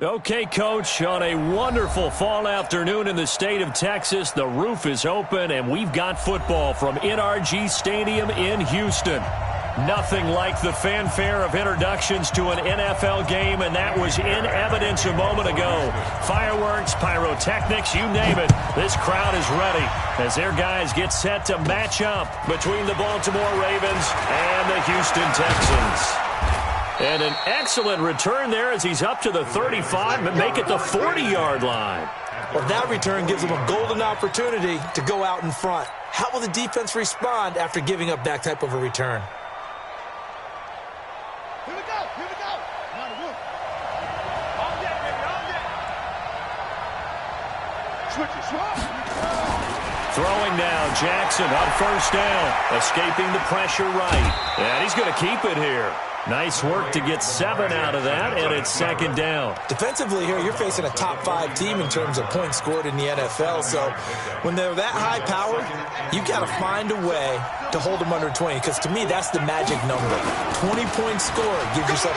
Okay, Coach, on a wonderful fall afternoon in the state of Texas, the roof is open, and we've got football from NRG Stadium in Houston. Nothing like the fanfare of introductions to an NFL game, and that was in evidence a moment ago. Fireworks, pyrotechnics, you name it. This crowd is ready as their guys get set to match up between the Baltimore Ravens and the Houston Texans. And an excellent return there as he's up to the 35 and make it the 40-yard line. Well, that return gives them a golden opportunity to go out in front. How will the defense respond after giving up that type of a return? Here we go. Now the roof. On deck, baby, on deck. Switch it, Throwing now, Jackson on first down, escaping the pressure right. And he's going to keep it here. Nice work to get 7 out of that, and it's second down. Defensively here, you're facing a top-5 team in terms of points scored in the NFL. So when they're that high-powered, you've got to find a way to hold them under 20, because to me, that's the magic number. 20 points scored, you give yourself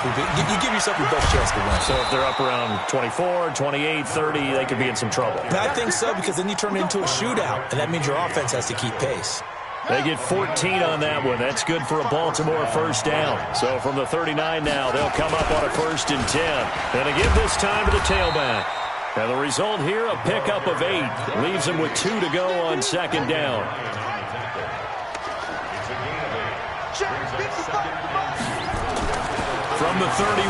your best chance to win. So if they're up around 24, 28, 30, they could be in some trouble. I think so, because then you turn it into a shootout, and that means your offense has to keep pace. They get 14 on that one. That's good for a Baltimore first down. So from the 39 now, they'll come up on a 1st and 10. And to give this time to the tailback. And the result here, a pickup of 8. Leaves them with 2 to go on second down. From the 31,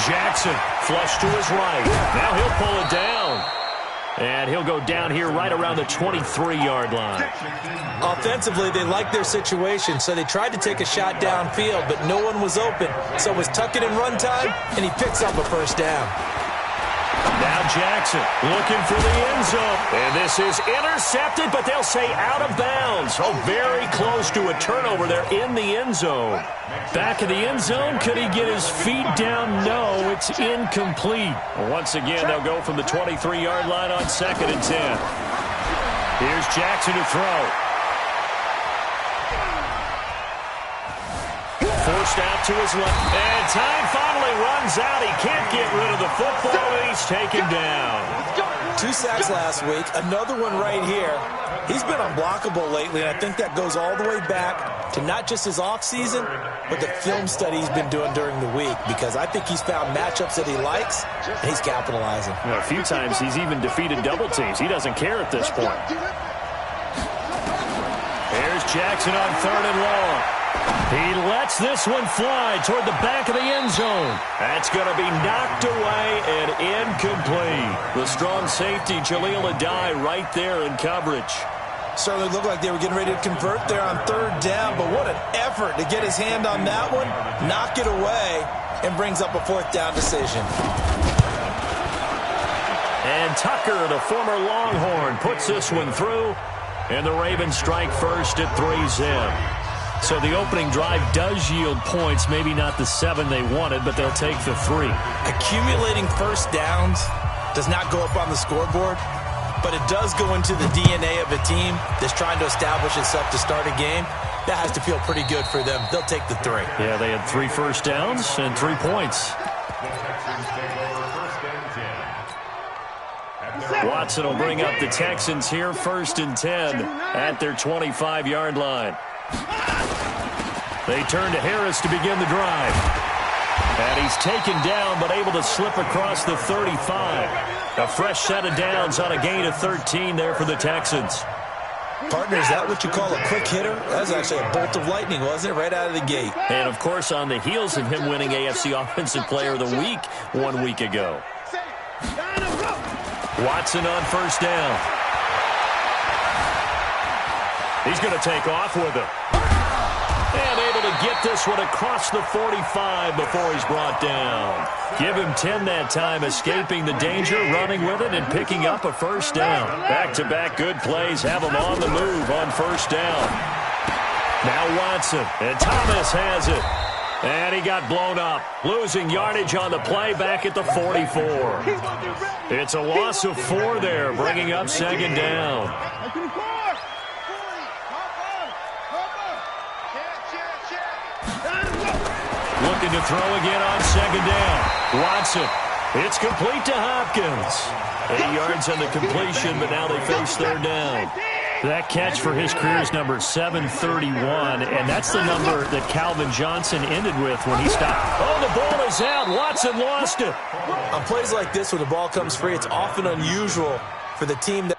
Jackson flush to his right. Now he'll pull it down. And he'll go down here right around the 23-yard line. Offensively, they liked their situation, so they tried to take a shot downfield, but no one was open. So it was tuck it in run time, and he picks up a first down. Now Jackson looking for the end zone. And this is intercepted, but they'll say out of bounds. Oh, very close to a turnover there in the end zone. Back in the end zone, could he get his feet down? No, it's incomplete. Once again, they'll go from the 23-yard line on 2nd and 10. Here's Jackson to throw. Forced out to his left. And time finally runs out. He can't get rid of the football, and he's taken down. 2 sacks last week. Another one right here. He's been unblockable lately, and I think that goes all the way back to not just his offseason, but the film study he's been doing during the week, because I think he's found matchups that he likes, and he's capitalizing. Well, a few times he's even defeated double teams. He doesn't care at this point. Here's Jackson on 3rd and long. He lets this one fly toward the back of the end zone. That's going to be knocked away and incomplete. The strong safety, Jaleel Adai, right there in coverage. Certainly looked like they were getting ready to convert there on 3rd down, but what an effort to get his hand on that one, knock it away, and brings up a 4th down decision. And Tucker, the former Longhorn, puts this one through, and the Ravens strike first at 3-zip. So the opening drive does yield points, maybe not the 7 they wanted, but they'll take the 3. Accumulating first downs does not go up on the scoreboard, but it does go into the DNA of a team that's trying to establish itself to start a game. That has to feel pretty good for them. They'll take the 3. Yeah, they had 3 first downs and 3 points. Watson will bring up the Texans here, 1st and 10 at their 25-yard line. They turn to Harris to begin the drive. And he's taken down, but able to slip across the 35. A fresh set of downs on a gain of 13 there for the Texans. Partner, is that what you call a quick hitter? That was actually a bolt of lightning, wasn't it? Right out of the gate. And, of course, on the heels of him winning AFC Offensive Player of the Week 1 week ago. Watson on first down. He's going to take off with it. And able to get this one across the 45 before he's brought down. Give him 10 that time, escaping the danger, running with it, and picking up a first down. Back-to-back good plays have him on the move on first down. Now Watson, and Thomas has it. And he got blown up, losing yardage on the play back at the 44. It's a loss of 4 there, bringing up second down. Looking to throw again on second down. Watson It's complete to Hopkins. 8 yards on the completion, but now they face third down. That catch for his career is number 731, and that's the number that Calvin Johnson ended with when he stopped. Oh, the ball is out. Watson lost it. On plays like this, when the ball comes free, it's often unusual for the team that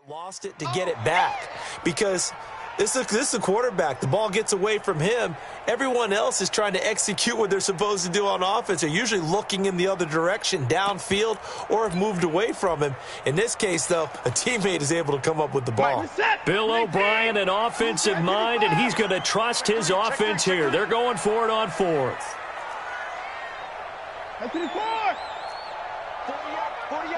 lost it to get it back, because this is a quarterback. The ball gets away from him. Everyone else is trying to execute what they're supposed to do on offense. They're usually looking in the other direction, downfield, or have moved away from him. In this case, though, a teammate is able to come up with the ball. Bill O'Brien, an offensive mind, and he's going to trust his offense here. They're going for it on fourth. That's it, 4. 48.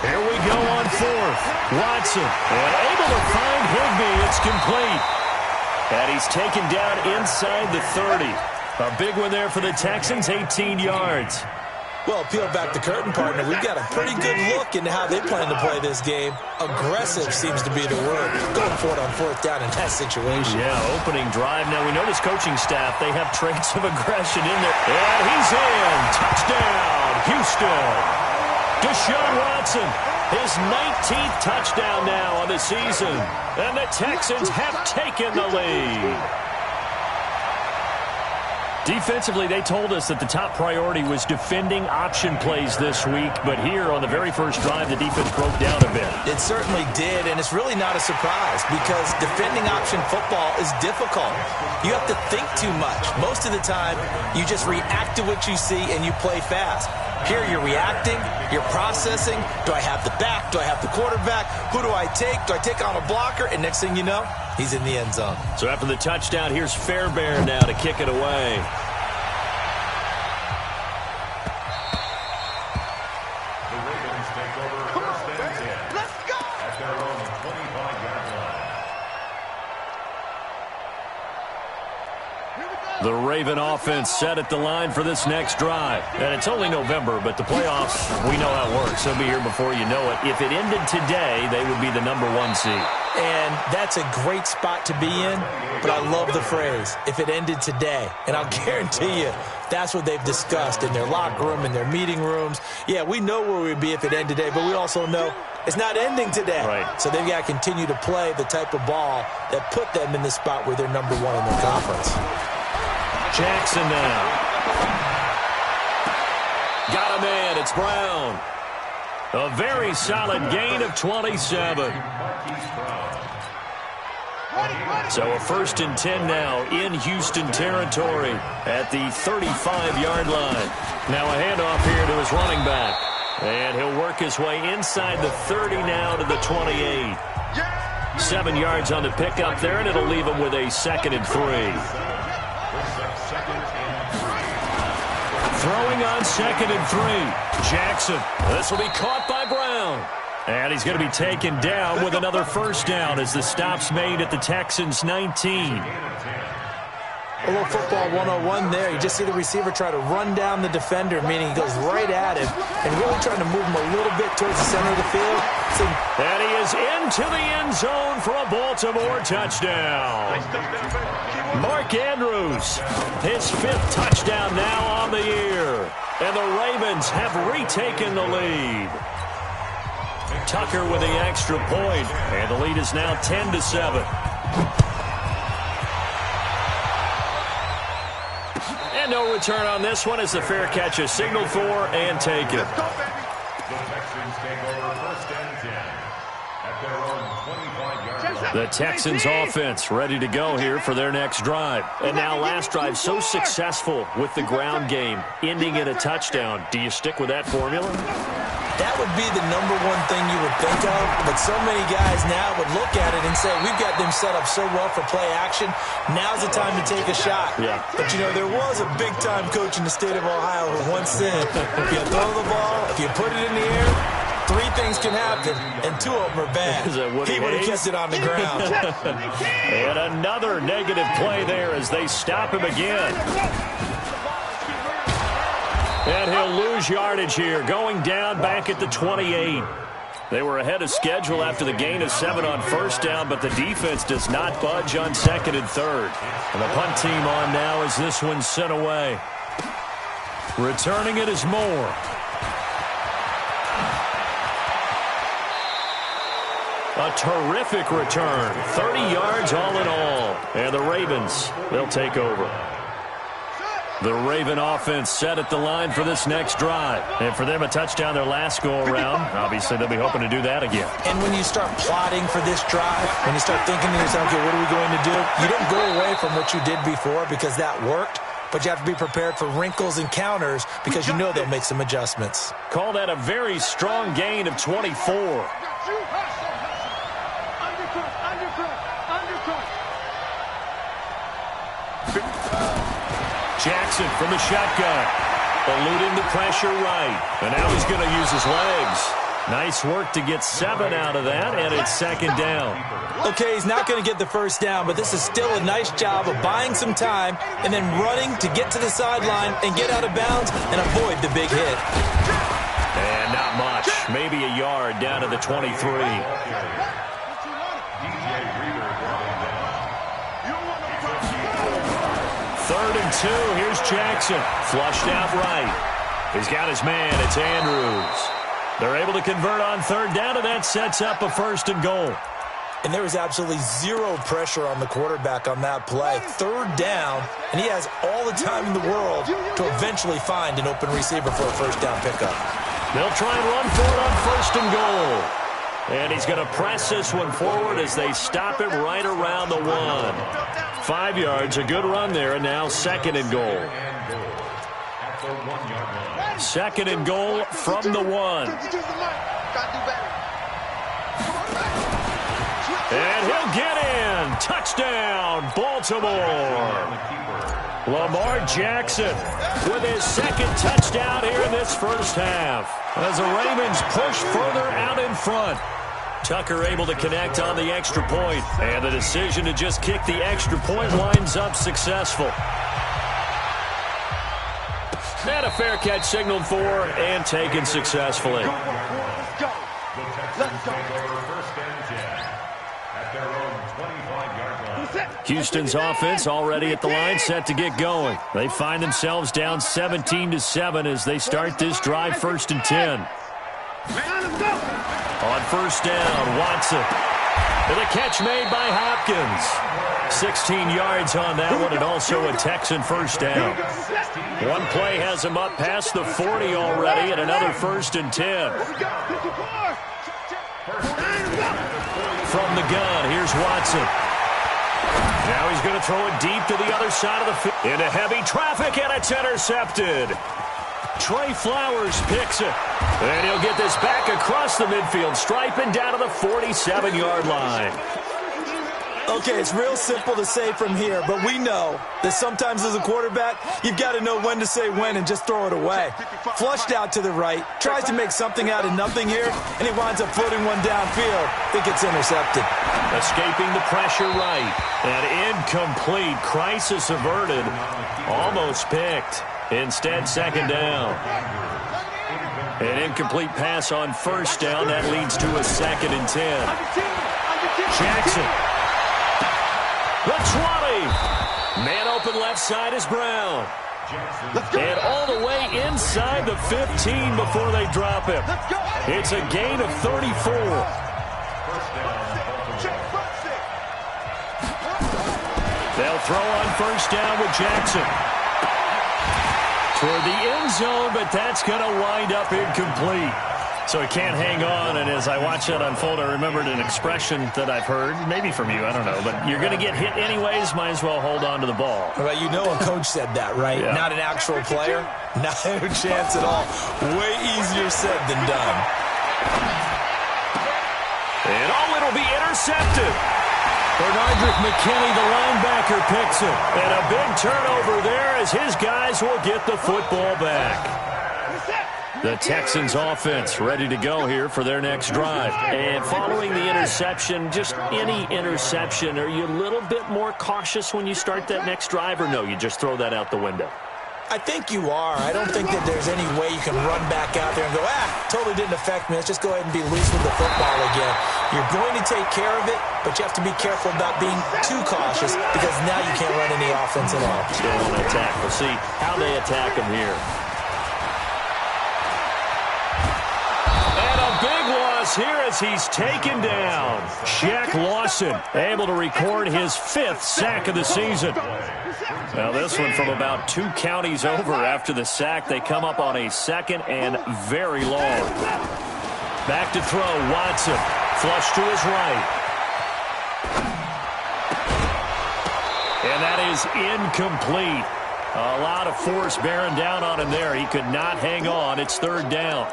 Here we go on fourth. Watson, and able to find Higbee. It's complete. And he's taken down inside the 30. A big one there for the Texans, 18 yards. Well, peel back the curtain, partner. We've got a pretty good look into how they plan to play this game. Aggressive seems to be the word. Going for it on fourth down in that situation. Yeah, opening drive. Now, we know this coaching staff, they have traits of aggression in there. And he's in. Touchdown, Houston. Deshaun Watson, his 19th touchdown now on the season. And the Texans have taken the lead. Defensively, they told us that the top priority was defending option plays this week. But here on the very first drive, the defense broke down a bit. It certainly did, and it's really not a surprise because defending option football is difficult. You have to think too much. Most of the time, you just react to what you see and you play fast. Here you're reacting, you're processing. Do I have the back? Do I have the quarterback? Who do I take? Do I take on a blocker? And next thing you know, he's in the end zone. So after the touchdown, here's Fairbairn now to kick it away. The Ravens take over first and 10. Let's go! At their own 25-yard line. The Raven offense set at the line for this next drive. And it's only November, but the playoffs, we know how it works. They'll be here before you know it. If it ended today, they would be the number 1 seed. And that's a great spot to be in, but I love the phrase, if it ended today. And I'll guarantee you, that's what they've discussed in their locker room, in their meeting rooms. Yeah, we know where we'd be if it ended today, but we also know it's not ending today. Right. So they've got to continue to play the type of ball that put them in the spot where they're number 1 in their conference. Jackson now. Got a man. It's Brown. A very solid gain of 27. So a 1st and 10 now in Houston territory at the 35-yard line. Now a handoff here to his running back. And he'll work his way inside the 30 now to the 28. 7 yards on the pickup there, and it'll leave him with a 2nd and 3. Throwing on 2nd and 3. Jackson. This will be caught by Brown. And he's going to be taken down with another first down as the stop's made at the Texans' 19. A little football 101 there. You just see the receiver try to run down the defender, meaning he goes right at him and really trying to move him a little bit towards the center of the field. And he is into the end zone for a Baltimore touchdown. Mark Andrews, his 5th touchdown now on the year. And the Ravens have retaken the lead. Tucker with the extra point, and the lead is now 10-7. And no return on this one as the fair catch is signaled for and taken. The Texans take over first and 10 at their own 25-yard line. The Texans offense ready to go here for their next drive. And now last drive so successful with the ground game, ending in a touchdown. Do you stick with that formula? That would be the number one thing you would think of, but so many guys now would look at it and say, we've got them set up so well for play action, now's the time to take a shot. Yeah. But, you know, there was a big-time coach in the state of Ohio who once said, if you throw the ball, if you put it in the air, 3 things can happen, and 2 of them are bad. He would have kept it on the ground. And another negative play there as they stop him again. And he'll lose yardage here, going down back at the 28. They were ahead of schedule after the gain of 7 on first down, but the defense does not budge on 2nd and 3rd. And the punt team on now as this one's sent away. Returning it is Moore. A terrific return. 30 yards all in all. And the Ravens, they'll take over. The Raven offense set at the line for this next drive. And for them, a touchdown their last go-around. Obviously, they'll be hoping to do that again. And when you start plotting for this drive, when you start thinking to yourself, okay, what are we going to do? You don't go away from what you did before because that worked. But you have to be prepared for wrinkles and counters because you know they'll make some adjustments. Call that a very strong gain of 24. Jackson from the shotgun, eluding the pressure right. And now he's going to use his legs. Nice work to get 7 out of that, and it's 2nd down. Okay, he's not going to get the first down, but this is still a nice job of buying some time and then running to get to the sideline and get out of bounds and avoid the big hit. And not much, maybe a yard down to the 23. 3rd and 2. Here's Jackson. Flushed out right. He's got his man. It's Andrews. They're able to convert on 3rd down, and that sets up a 1st and goal. And there was absolutely 0 pressure on the quarterback on that play. 3rd down, and he has all the time in the world to eventually find an open receiver for a 1st down pickup. They'll try and run for it on 1st and goal. And he's going to press this one forward as they stop him right around the 1. 5 yards, a good run there, and now 2nd and goal. 2nd and goal from the 1. And he'll get in. Touchdown, Baltimore. Lamar Jackson with his 2nd touchdown here in this first half. As the Ravens push further out in front. Tucker able to connect on the extra point, and the decision to just kick the extra point winds up successful. And a fair catch signaled for and taken successfully. Let's go. Let's go. Houston's offense already at the line, set to get going. They find themselves down 17-7 as they start this drive, 1st and 10. On 1st down, Watson. And a catch made by Hopkins. 16 yards on that one, and also a Texan 1st down. One play has him up past the 40 already, and another 1st and 10. From the gun, here's Watson. Now he's going to throw it deep to the other side of the field. Into heavy traffic, and it's intercepted. Trey Flowers picks it. And he'll get this back across the midfield stripe and down to the 47-yard line. Okay, it's real simple to say from here, but we know that sometimes as a quarterback, you've got to know when to say when and just throw it away. Flushed out to the right, tries to make something out of nothing here, and he winds up floating one downfield. Think it's intercepted. Escaping the pressure right. And incomplete. Crisis averted. Almost picked. Instead, 2nd down. An incomplete pass on 1st down. That leads to a 2nd and 10. Jackson. The 20. Man open left side is Brown. And all the way inside the 15 before they drop him. It's a gain of 34. They'll throw on 1st down with Jackson. Toward the end zone, but that's going to wind up incomplete. So he can't hang on, and as I watch that unfold, I remembered an expression that I've heard, maybe from you, I don't know, but you're going to get hit anyways, might as well hold on to the ball. Well, you know a coach said that, right? Yeah. Not an actual player. Not a chance at all. Way easier said than done. And it'll be intercepted. Bernardrick McKinney, the linebacker, picks it. And a big turnover there as his guys will get the football back. The Texans offense ready to go here for their next drive. And following the interception, just any interception, are you a little bit more cautious when you start that next drive, or no, you just throw that out the window? I think you are. I don't think that there's any way you can run back out there and go, totally didn't affect me. Let's just go ahead and be loose with the football again. You're going to take care of it, but you have to be careful about being too cautious because now you can't run any offense at all. Still want to attack. We'll see how they attack him here. And a big loss here as he's taken down. Shaq Lawson able to record his 5th sack of the season. Now this one from about 2 counties over after the sack. They come up on a 2nd and very long. Back to throw, Watson. Flush to his right. And that is incomplete. A lot of force bearing down on him there. He could not hang on. It's 3rd down.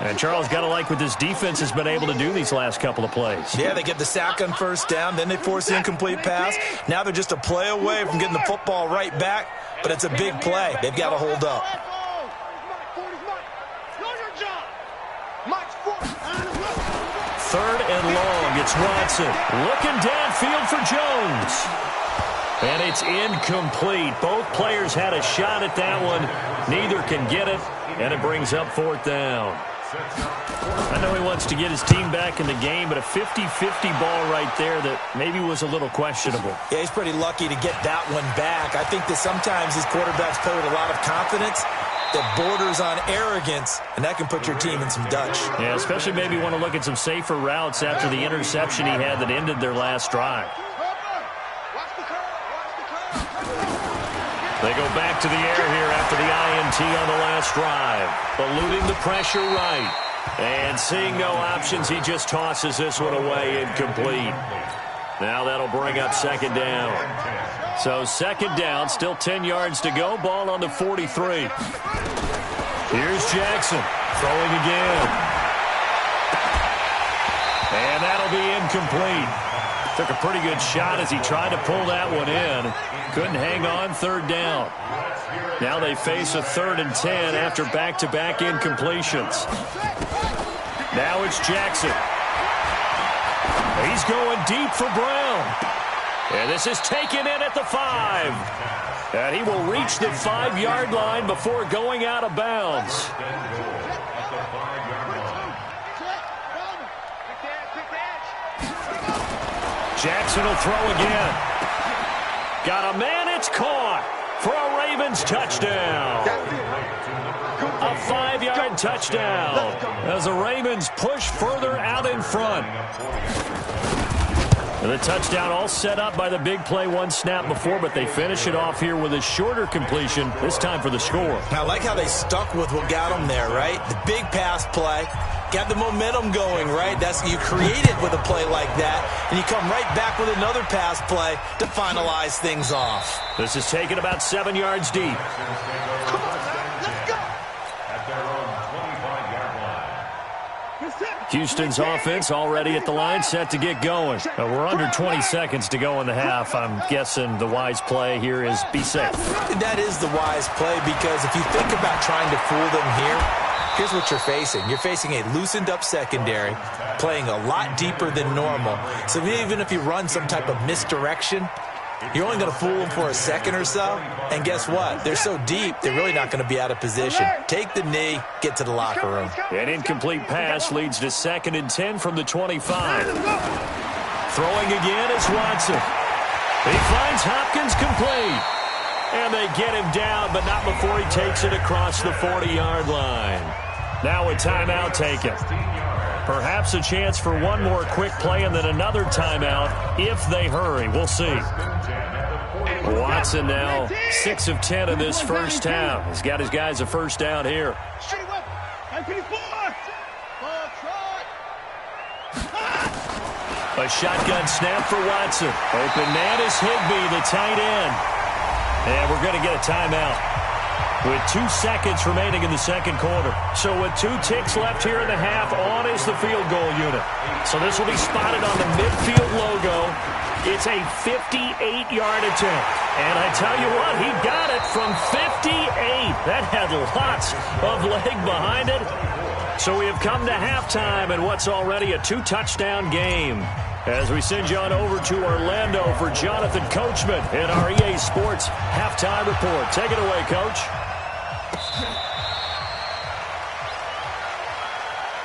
And Charles, got to like what this defense has been able to do these last couple of plays. Yeah, they get the sack on 1st down, then they force the incomplete pass. Now they're just a play away from getting the football right back, but it's a big play. They've got to hold up. 3rd and long. It's Watson looking downfield for Jones. And it's incomplete. Both players had a shot at that one. Neither can get it, and it brings up 4th down. I know he wants to get his team back in the game, but a 50-50 ball right there that maybe was a little questionable. Yeah, he's pretty lucky to get that one back. I think that sometimes these quarterbacks play with a lot of confidence that borders on arrogance, and that can put your team in some Dutch. Yeah, especially maybe want to look at some safer routes after the interception he had that ended their last drive. They go back to the air here after the INT on the last drive. Eluding the pressure right. And seeing no options, he just tosses this one away incomplete. Now that'll bring up 2nd down. So 2nd down, still 10 yards to go. Ball on the 43. Here's Jackson throwing again. And that'll be incomplete. Took a pretty good shot as he tried to pull that one in. Couldn't hang on. 3rd down. Now they face a 3rd and 10 after back-to-back incompletions. Now it's Jackson. He's going deep for Brown. And this is taken in at the 5. And he will reach the 5-yard line before going out of bounds. Jackson will throw again. Got a man, it's caught for a Ravens touchdown. A 5-yard touchdown as the Ravens push further out in front. And the touchdown all set up by the big play 1 snap before, but they finish it off here with a shorter completion, this time for the score. I like how they stuck with what got them there, right? The big pass play. Got the momentum going, right? That's you create it with a play like that, and you come right back with another pass play to finalize things off. This is taken about 7 yards deep. Come on, let's go. Houston's offense already at the line, set to get going. We're under 20 seconds to go in the half. I'm guessing the wise play here is be safe. That is the wise play, because if you think about trying to fool them here, here's what you're facing. You're facing a loosened up secondary, playing a lot deeper than normal. So even if you run some type of misdirection, you're only going to fool them for a second or so. And guess what? They're so deep, they're really not going to be out of position. Take the knee, get to the locker room. An incomplete pass leads to 2nd and 10 from the 25. Throwing again is Watson. He finds Hopkins complete. And they get him down, but not before he takes it across the 40-yard line. Now a timeout taken. Perhaps a chance for one more quick play and then another timeout if they hurry. We'll see. Watson now 6 of 10 in this first half. He's got his guys a first down here. A shotgun snap for Watson. Open man is Higbee, the tight end. And we're going to get a timeout with 2 seconds remaining in the second quarter. So with 2 ticks left here in the half, on is the field goal unit. So this will be spotted on the midfield logo. It's a 58-yard attempt. And I tell you what, he got it from 58. That had lots of leg behind it. So we have come to halftime in what's already a 2-touchdown game. As we send you on over to Orlando for Jonathan Coachman in our EA Sports Halftime Report. Take it away, Coach.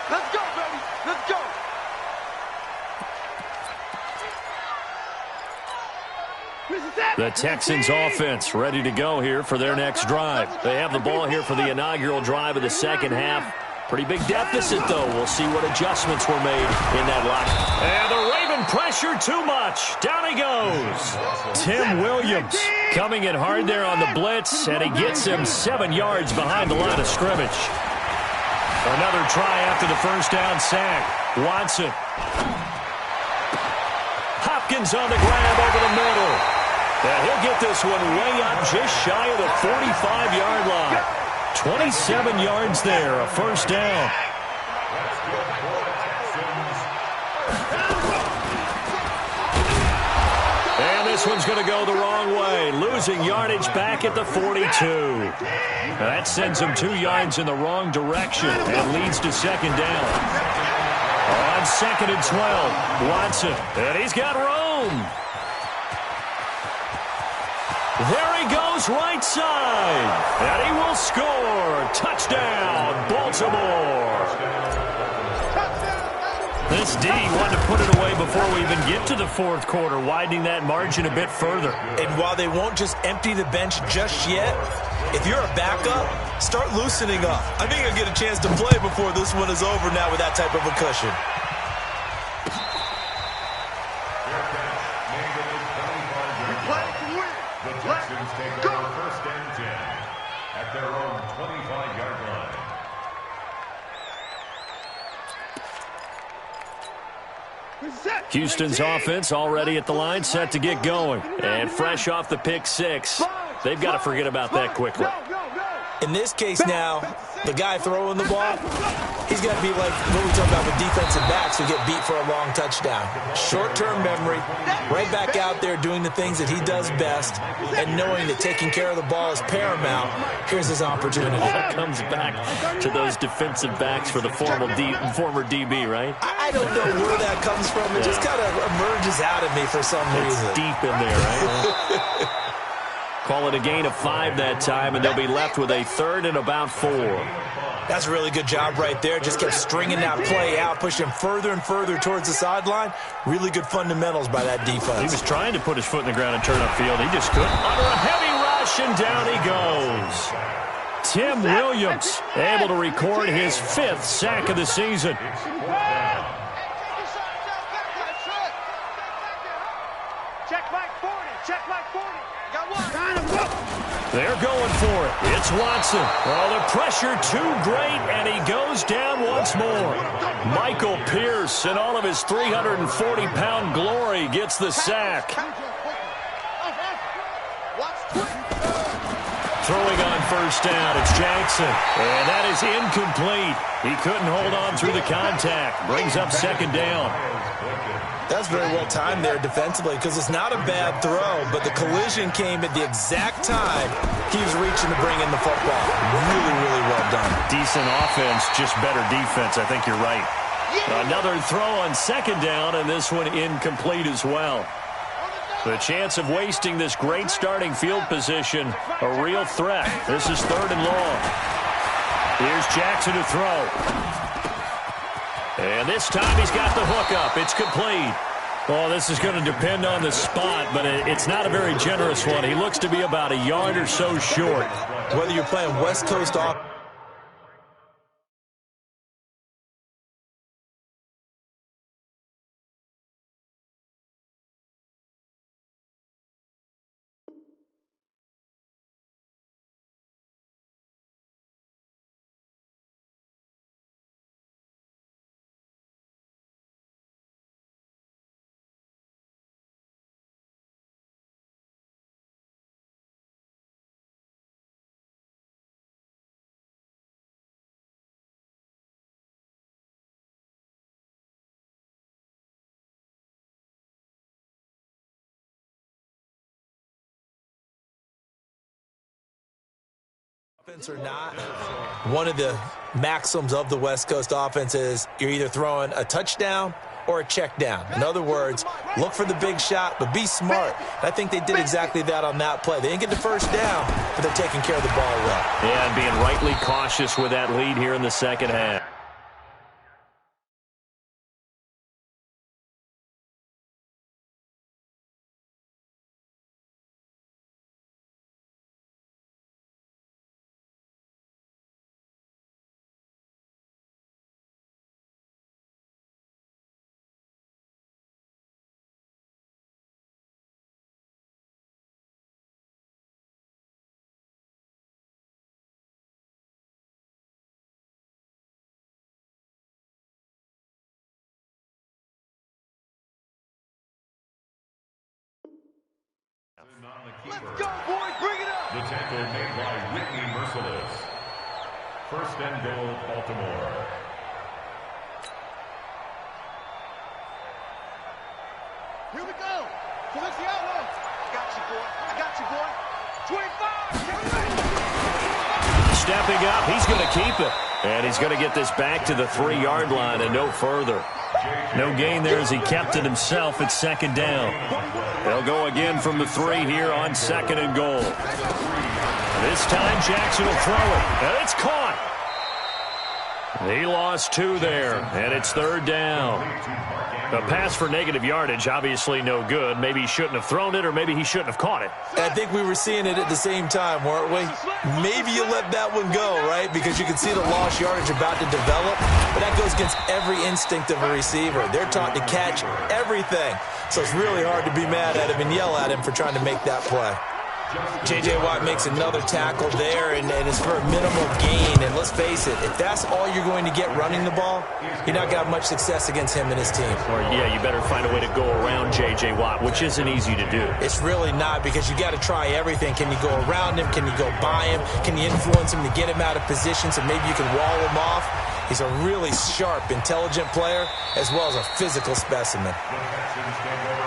Let's go, baby. Let's go. The Texans offense ready to go here for their next drive. They have the ball here for the inaugural drive of the second half. Pretty big deficit, though. We'll see what adjustments were made in that lock. And the Raven pressure too much. Down he goes. Tim Williams coming in hard there on the blitz, and he gets him 7 yards behind the line of scrimmage. Another try after the first down sack. Watson. Hopkins on the grab over the middle. And he'll get this one way up just shy of the 45-yard line. 27 yards there, a first down. And this one's going to go the wrong way, losing yardage back at the 42. That sends him 2 yards in the wrong direction and leads to second down. On second and 12, Watson, and he's got room. There he goes, right side. And he will score. Touchdown, Baltimore. This D wanted to put it away before we even get to the fourth quarter, widening that margin a bit further. And while they won't just empty the bench just yet, if you're a backup, start loosening up. I think you'll get a chance to play before this one is over now with that type of a cushion. Houston's offense already at the line, set to get going. And fresh off the pick six, they've got to forget about that quickly. In this case now, the guy throwing the ball, he's got to be like what we talk about with defensive backs who get beat for a long touchdown. Short-term memory, right back out there doing the things that he does best, and knowing that taking care of the ball is paramount. Here's his opportunity. That comes back to those defensive backs for the former DB, right? I don't know where that comes from. It just kind of emerges out of me for some reason. It's deep in there, right? Call it a gain of 5 that time, and they'll be left with a third and about 4. That's a really good job right there. Just kept stringing that play out, pushing further and further towards the sideline. Really good fundamentals by that defense. He was trying to put his foot in the ground and turn upfield. He just couldn't. Under a heavy rush, and down he goes. Tim Williams able to record his 5th sack of the season. Check Mike 40. Check Mike 40. Got one. They're going for it. It's Watson. Oh, the pressure too great, and he goes down once more. Michael Pierce, in all of his 340-pound glory, gets the sack. Throwing on first down, it's Jackson. And that is incomplete. He couldn't hold on through the contact. Brings up second down. That's very well timed there defensively because it's not a bad throw, but the collision came at the exact time he was reaching to bring in the football. Really, really well done. Decent offense, just better defense. I think you're right. Another throw on second down, and this one incomplete as well. The chance of wasting this great starting field position, a real threat. This is third and long. Here's Jackson to throw. And this time he's got the hook up. It's complete. Oh, this is going to depend on the spot, but it's not a very generous one. He looks to be about a yard or so short. Whether you're playing West Coast offense Offense or not, one of the maxims of the West Coast offense is you're either throwing a touchdown or a check down. In other words, look for the big shot, but be smart. And I think they did exactly that on that play. They didn't get the first down, but they're taking care of the ball well. Yeah, and being rightly cautious with that lead here in the second half. Let's go, boys. Bring it up. The tackle made by Whitney Merciless. First and goal, Baltimore. Here we go. Feliciano. Got you, boy. I got you, boy. 25. Stepping up, he's going to keep it. And he's going to get this back to the 3-yard line and no further. No gain there as he kept it himself at second down. They'll go again from the 3 here on second and goal. This time Jackson will throw it. And it's caught. He lost 2 there, and it's third down. A pass for negative yardage, obviously no good. Maybe he shouldn't have thrown it, or maybe he shouldn't have caught it. I think we were seeing it at the same time, weren't we? Maybe you let that one go, right? Because you can see the lost yardage about to develop. But that goes against every instinct of a receiver. They're taught to catch everything. So it's really hard to be mad at him and yell at him for trying to make that play. J.J. Watt makes another tackle there, and it's for a minimal gain. And let's face it, if that's all you're going to get running the ball, you're not going to have much success against him and his team. Or, yeah, you better find a way to go around J.J. Watt, which isn't easy to do. It's really not, because you got to try everything. Can you go around him? Can you go by him? Can you influence him to get him out of position so maybe you can wall him off? He's a really sharp, intelligent player, as well as a physical specimen.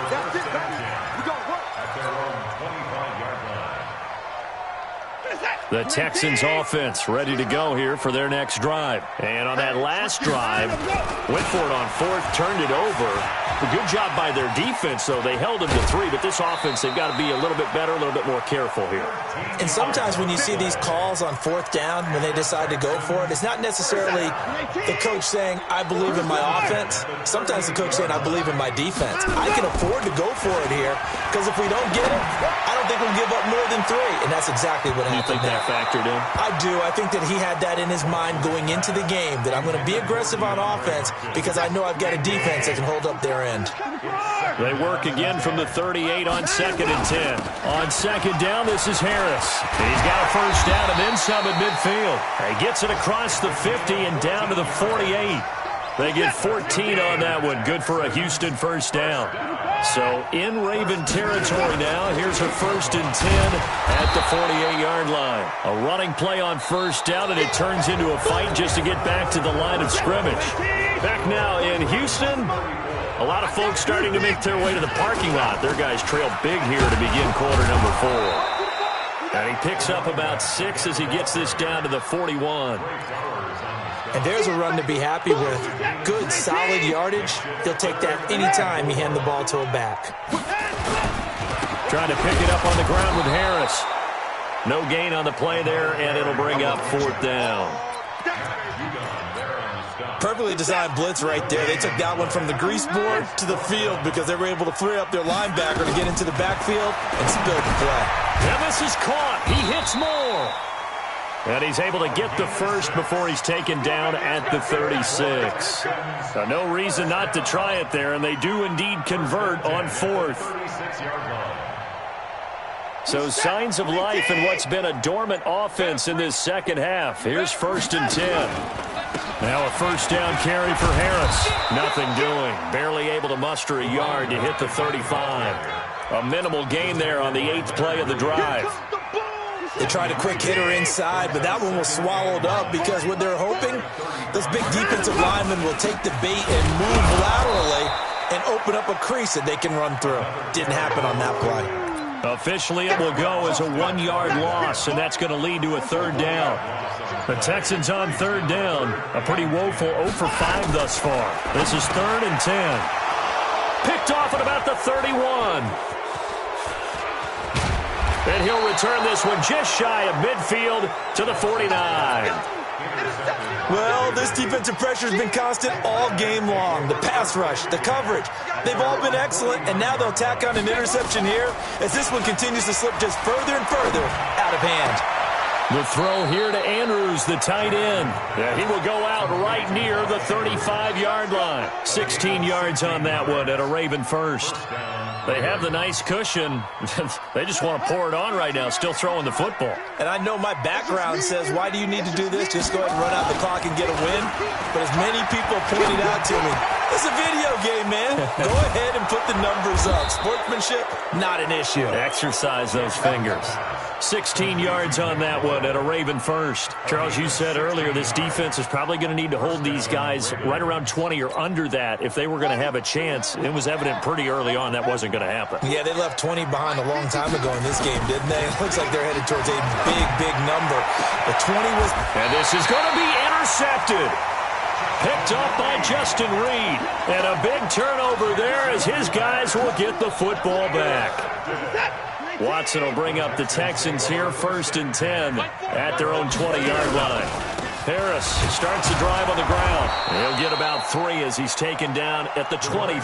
That's it, baby. We got work. At their own 25-yard line. The Texans offense ready to go here for their next drive. And on that last drive, went for it on 4th, turned it over. A good job by their defense, though. They held him to 3, but this offense, they've got to be a little bit better, a little bit more careful here. And sometimes when you see these calls on 4th down, when they decide to go for it, it's not necessarily the coach saying, I believe in my offense. Sometimes the coach saying, I believe in my defense. I can afford to go for it here, because if we don't get it, I don't think we'll give up more than 3. And that's exactly what happened. You think that factored in? I do. I think that he had that in his mind going into the game, that I'm going to be aggressive on offense because I know I've got a defense that can hold up their end. They work again from the 38 on 2nd and 10. On 2nd down, this is Harris. And he's got a first down and then some at midfield. He gets it across the 50 and down to the 48. They get 14 on that one. Good for a Houston first down. So in Raven territory now. Here's her 1st and 10 at the 48-yard line. A running play on first down, and it turns into a fight just to get back to the line of scrimmage. Back now in Houston. A lot of folks starting to make their way to the parking lot. Their guys trail big here to begin quarter number 4. And he picks up about 6 as he gets this down to the 41. And there's a run to be happy with. Good, solid yardage. He'll take that anytime you hand the ball to a back. Trying to pick it up on the ground with Harris. No gain on the play there, and it'll bring up 4th down. Perfectly designed blitz right there. They took that one from the grease board to the field because they were able to free up their linebacker to get into the backfield and spill the play. And this is caught. He hits more. And he's able to get the first before he's taken down at the 36. So no reason not to try it there, and they do indeed convert on 4th. So signs of life in what's been a dormant offense in this second half. Here's 1st and 10. Now a first down carry for Harris. Nothing doing. Barely able to muster a yard to hit the 35. A minimal gain there on the 8th play of the drive. They tried a quick hitter inside, but that one was swallowed up because what they're hoping, those big defensive linemen will take the bait and move laterally and open up a crease that they can run through. Didn't happen on that play. Officially, it will go as a 1-yard loss, and that's going to lead to a third down. The Texans on third down. A pretty woeful 0 for 5 thus far. This is 3rd and 10. Picked off at about the 31. And he'll return this one just shy of midfield to the 49. Well, this defensive pressure has been constant all game long. The pass rush, the coverage, they've all been excellent, and now they'll tack on an interception here as this one continues to slip just further and further out of hand. The throw here to Andrews, the tight end. Yeah, he will go out right near the 35-yard line. 16 yards on that one at a Raven first. They have the nice cushion. They just want to pour it on right now, still throwing the football. And I know my background says, why do you need to do this? Just go ahead and run out the clock and get a win. But as many people pointed out to me, it's a video game, man. Go ahead and put the numbers up. Sportsmanship, not an issue. Exercise those fingers. 16 yards on that one at a Raven first. Charles, you said earlier this defense is probably going to need to hold these guys right around 20 or under that if they were going to have a chance. It was evident pretty early on that wasn't going to happen. Yeah, they left 20 behind a long time ago in this game, didn't they? It looks like they're headed towards a big number. The 20 was... And this is going to be intercepted. Picked up by Justin Reed. And a big turnover there as his guys will get the football back. Watson will bring up the Texans here, 1st and 10 at their own 20-yard line. Harris starts the drive on the ground. He'll get about 3 as he's taken down at the 23.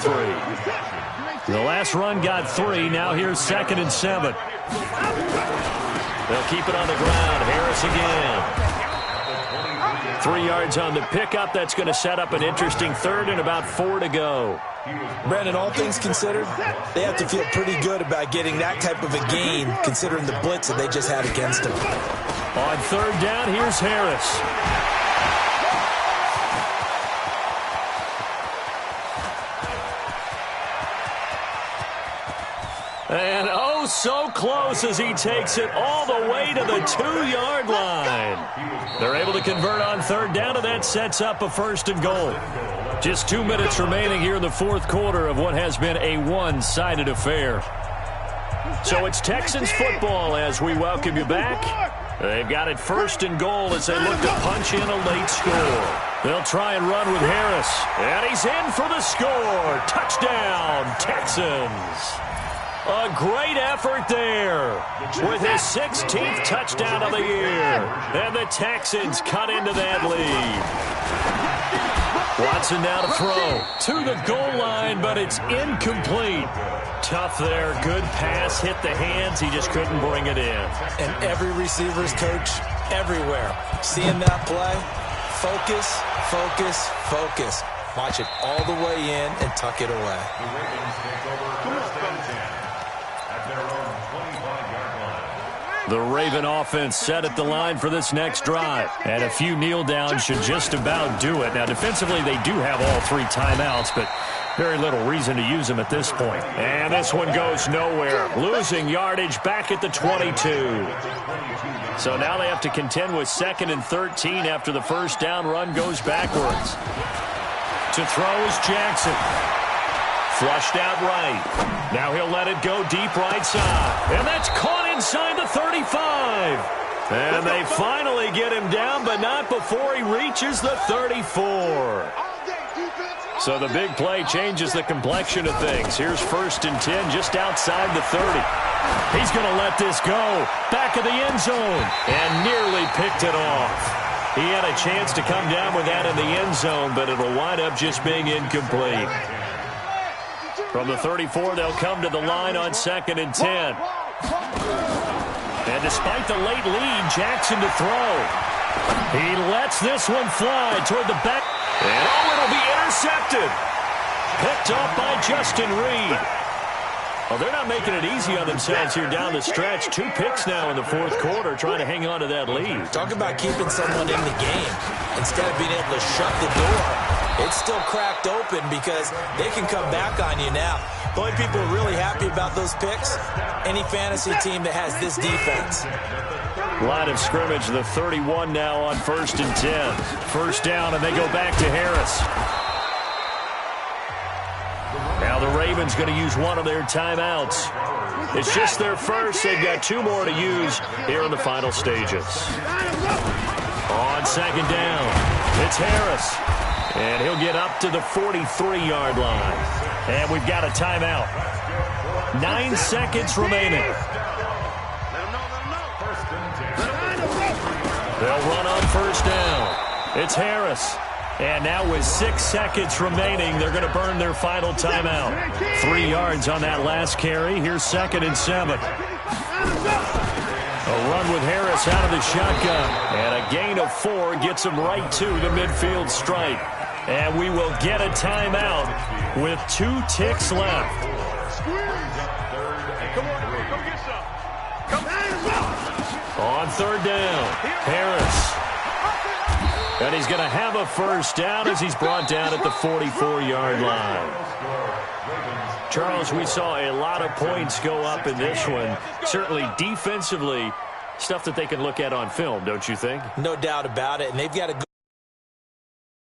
The last run got 3. Now here's 2nd and 7. They'll keep it on the ground. Harris again. 3 yards on the pickup. That's going to set up an interesting 3rd and about 4 to go. Brandon, all things considered, they have to feel pretty good about getting that type of a gain considering the blitz that they just had against them. On 3rd down, here's Harris. And oh, so close as he takes it all the way to the 2-yard line. They're able to convert on 3rd down, and that sets up a 1st and goal. Just 2 minutes remaining here in the 4th quarter of what has been a one-sided affair. So it's Texans football as we welcome you back. They've got it 1st and goal as they look to punch in a late score. They'll try and run with Harris. And he's in for the score. Touchdown, Texans. A great effort there with his 16th touchdown of the year. And the Texans cut into that lead. Watson now to throw to the goal line, but it's incomplete. Tough there. Good pass. Hit the hands. He just couldn't bring it in. And every receiver's coach everywhere. Seeing that play, focus, focus, focus. Watch it all the way in and tuck it away. The Ravens take over 1st and 10 at their own 25-yard line. The Raven offense set at the line for this next drive. And a few kneel downs should just about do it. Now, defensively, they do have all 3 timeouts, but very little reason to use them at this point. And this one goes nowhere. Losing yardage back at the 22. So now they have to contend with 2nd and 13 after the 1st down run goes backwards. To throw is Jackson. Flushed out right. Now he'll let it go deep right side. And that's caught inside the 35. And they finally get him down, but not before he reaches the 34. So the big play changes the complexion of things. Here's 1st and 10 just outside the 30. He's going to let this go. Back of the end zone. And nearly picked it off. He had a chance to come down with that in the end zone, but it'll wind up just being incomplete. From the 34, they'll come to the line on 2nd and 10. And despite the late lead, Jackson to throw. He lets this one fly toward the back. And oh, it'll be intercepted. Picked off by Justin Reed. Well, they're not making it easy on themselves here down the stretch. 2 picks now in the 4th quarter, trying to hang on to that lead. Talk about keeping someone in the game. Instead of being able to shut the door, it's still cracked open because they can come back on you now. The only people really happy about those picks, any fantasy team that has this defense. Line of scrimmage, the 31 now on 1st and 10. 1st down, and they go back to Harris. Now the Ravens going to use one of their timeouts. It's just their first. They've got 2 more to use here in the final stages. On second down, it's Harris. And he'll get up to the 43-yard line. And we've got a timeout. 9 seconds remaining. They'll run on first down. It's Harris. And now with 6 seconds remaining, they're going to burn their final timeout. 3 yards on that last carry. Here's 2nd and 7. A run with Harris out of the shotgun. And a gain of 4 gets him right to the midfield stripe. And we will get a timeout with 2 ticks left. On third down, Harris. And he's going to have a first down as he's brought down at the 44-yard line. Charles, we saw a lot of points go up in this one. Certainly defensively, stuff that they can look at on film, don't you think? No doubt about it. And they've got a good